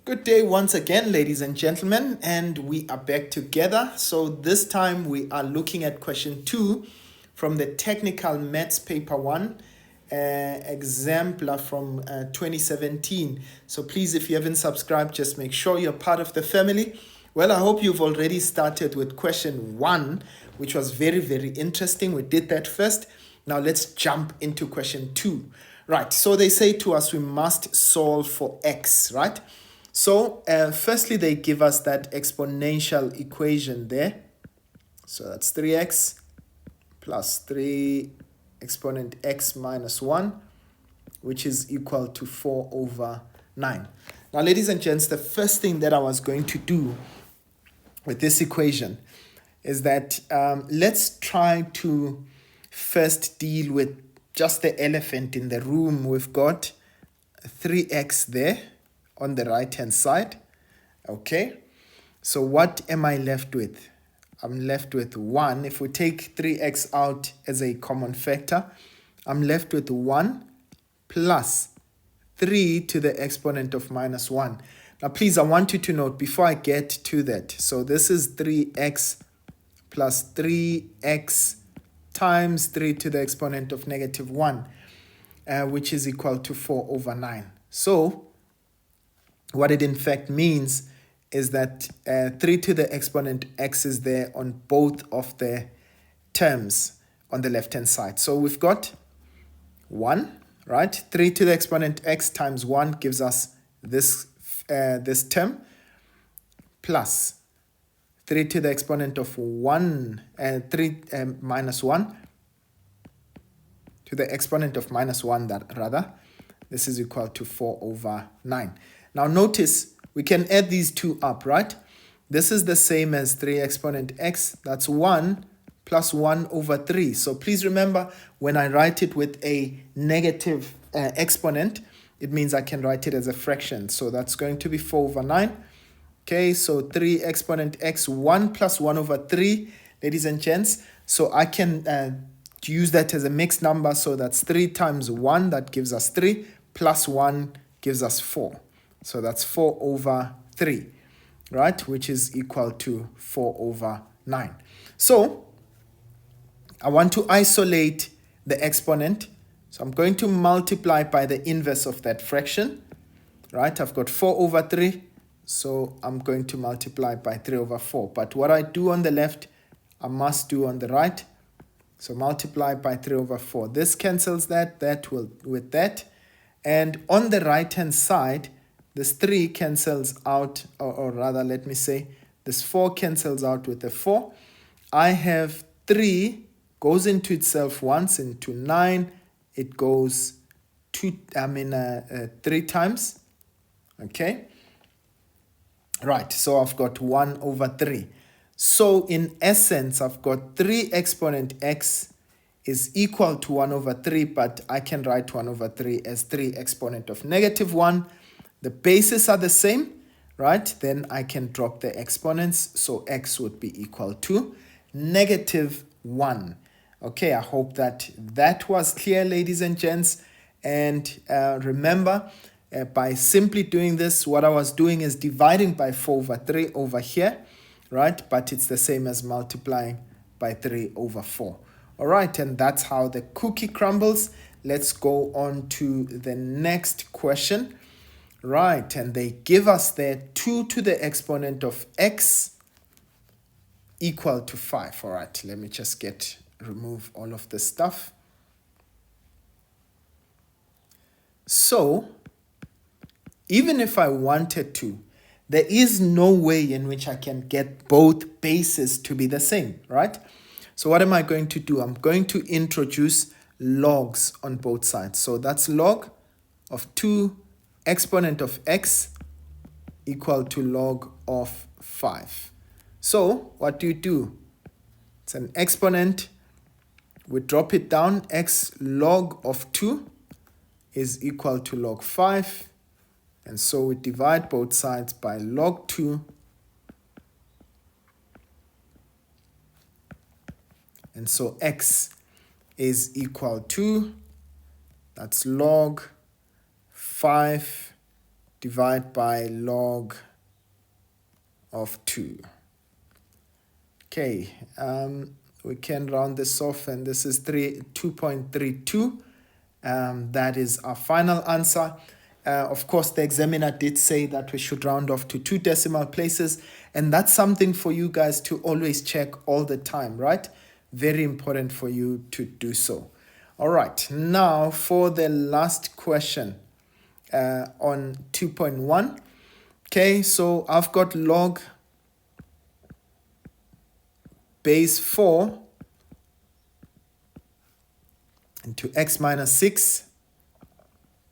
Good day once again, ladies and gentlemen, and we are back together. So this time we are looking at question 2 from the Technical Maths Paper 1 exemplar from 2017. So please, if you haven't subscribed, just make sure you're part of the family. Well, I hope you've already started with question 1, which was very, very interesting. We did that first. Now let's jump into question 2. Right, so they say to us we must solve for x, right? So firstly, they give us that exponential equation there. So that's 3x plus 3 exponent x minus 1, which is equal to 4 over 9. Now, ladies and gents, the first thing that I was going to do with this equation is that let's try to first deal with just the elephant in the room. We've got 3x there on the right hand side. Okay, so what am I left with? I'm left with 1. If we take 3x out as a common factor, I'm left with 1 plus 3 to the exponent of minus 1. Now please, I want you to note before I get to that, so this is 3x plus 3x times 3 to the exponent of negative 1, which is equal to 4 over 9. So what it in fact means is that 3 to the exponent x is there on both of the terms on the left hand side. So we've got 1, right? 3 to the exponent x times 1 gives us this term, plus 3 to the exponent of 1, 3 minus 1 to the exponent of minus 1, that rather. This is equal to 4 over 9. Now notice we can add these two up, right? This is the same as 3 exponent x. That's 1 plus 1 over 3. So please remember, when I write it with a negative exponent, it means I can write it as a fraction. So that's going to be 4 over 9. Okay, so 3 exponent x, 1 plus 1 over 3, ladies and gents. So I can use that as a mixed number. So that's 3 times 1, that gives us 3, plus 1 gives us 4. So that's 4 over 3, right? Which is equal to 4 over 9. So I want to isolate the exponent. So I'm going to multiply by the inverse of that fraction, right? I've got 4 over 3. So I'm going to multiply by 3 over 4. But what I do on the left, I must do on the right. So multiply by 3 over 4. This cancels that will with that. And on the right-hand side, this 3 cancels out, or rather, let me say, this 4 cancels out with the 4. I have 3 goes into itself once, into 9. It goes 3 times. Okay. Right, so I've got 1 over 3. So in essence, I've got 3 exponent x is equal to 1 over 3, but I can write 1 over 3 as 3 exponent of negative 1. The bases are the same, right? Then I can drop the exponents, so x would be equal to negative 1. Okay, I hope that was clear, ladies and gents. And remember, by simply doing this, what I was doing is dividing by 4 over 3 over here, right? But it's the same as multiplying by 3 over 4. All right, and that's how the cookie crumbles. Let's go on to the next question. Right, and they give us there 2 to the exponent of x equal to 5. All right, let me just remove all of this stuff. So even if I wanted to, there is no way in which I can get both bases to be the same, right? So what am I going to do? I'm going to introduce logs on both sides. So that's log of 2 exponent of x equal to log of 5. So what do? It's an exponent. We drop it down. X log of 2 is equal to log 5. And so we divide both sides by log 2. And so x is equal to, that's log 5 divide by log of 2. Okay, we can round this off, and this is 2.32. That is our final answer. Of course, the examiner did say that we should round off to 2 decimal places, and that's something for you guys to always check all the time, right? Very important for you to do so. All right, now for the last question on 2.1. Okay, so I've got log base 4 into x minus 6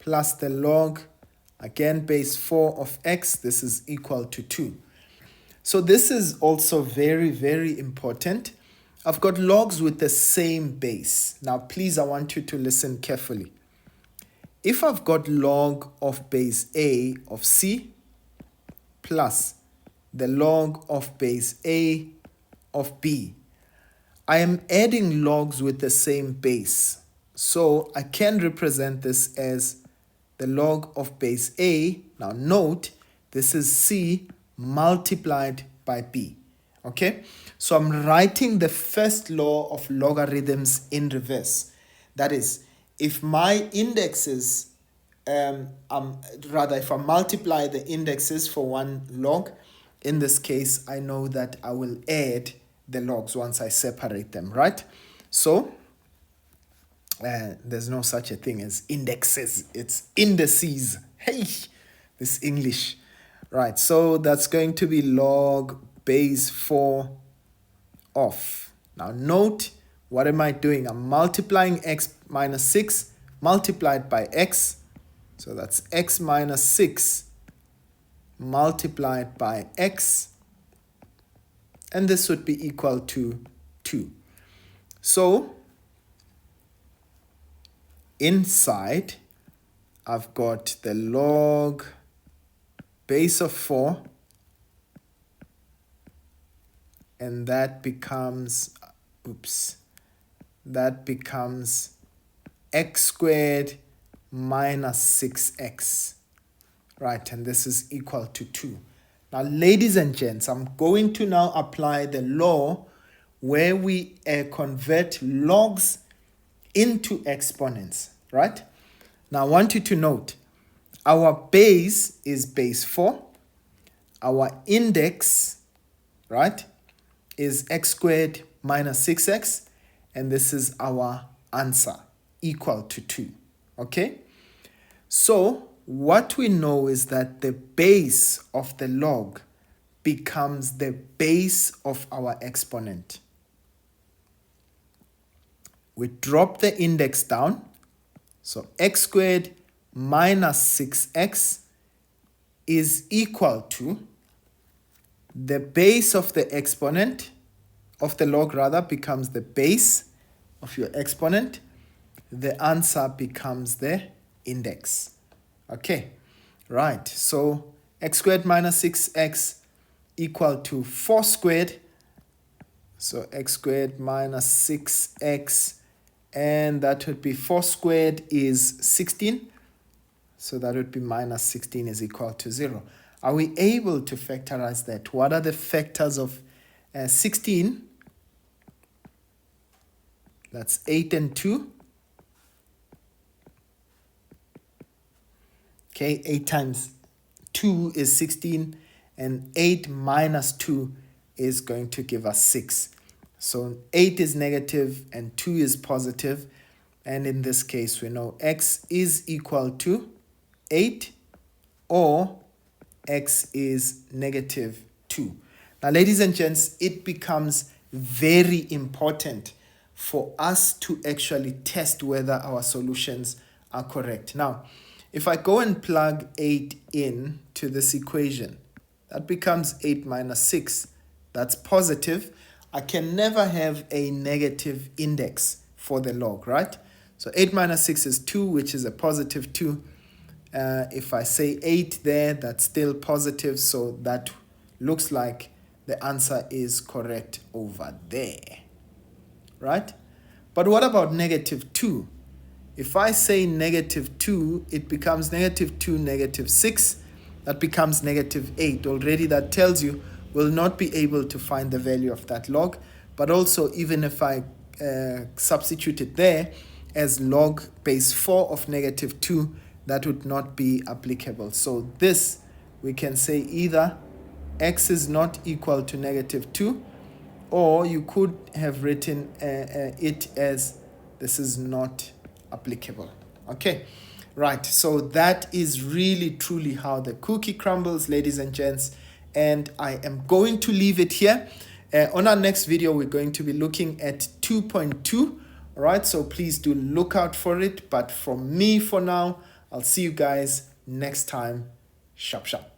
plus the log, again, base 4 of x. This is equal to 2. So this is also very, very important. I've got logs with the same base. Now, please, I want you to listen carefully. If I've got log of base a of c plus the log of base a of b, I am adding logs with the same base. So I can represent this as the log of base a. Now note, this is c multiplied by b. Okay, so I'm writing the first law of logarithms in reverse. That is, if my indexes, if I multiply the indexes for one log, in this case, I know that I will add the logs once I separate them, right? So there's no such a thing as indexes, it's indices. Hey, this English. Right, so that's going to be log base 4 of. Now note, what am I doing? I'm multiplying x minus 6 multiplied by x. So that's x minus 6 multiplied by x. And this would be equal to 2. So inside, I've got the log base of 4, and that becomes, that becomes x squared minus 6x, right? And this is equal to 2. Now, ladies and gents, I'm going to now apply the law where we convert logs into exponents, right? Now, I want you to note, our base is base 4. Our index, right, is x squared minus 6x. And this is our answer, equal to 2. Okay? So, what we know is that the base of the log becomes the base of our exponent. We drop the index down. So x squared minus 6x is equal to the base of the exponent, of the log rather, becomes the base of your exponent. The answer becomes the index. Okay, right. So x squared minus 6x equal to 4 squared. So x squared minus 6x, and that would be 4 squared is 16. So that would be minus 16 is equal to 0. Are we able to factorize that? What are the factors of 16? That's 8 and 2. Okay, 8 times 2 is 16, and 8 minus 2 is going to give us 6. So 8 is negative and 2 is positive. And in this case, we know x is equal to 8 or x is negative 2. Now, ladies and gents, it becomes very important for us to actually test whether our solutions are correct. Now, if I go and plug 8 in to this equation, that becomes 8 minus 6. That's positive. I can never have a negative index for the log, right? So 8 minus 6 is 2, which is a positive 2. If I say 8 there, that's still positive, so that looks like the answer is correct over there, right? But what about negative 2? If I say negative 2, it becomes negative 2, negative 6. that becomes negative 8. Already that tells you we'll not be able to find the value of that log. But also, even if I substitute it there as log base 4 of negative 2, that would not be applicable. So this, we can say either x is not equal to negative 2, or you could have written it as this is not applicable. Okay, right. So that is really truly how the cookie crumbles, ladies and gents. And I am going to leave it here. On our next video, we're going to be looking at 2.2. All right, so please do look out for it. But from me for now, I'll see you guys next time. Sharp, sharp.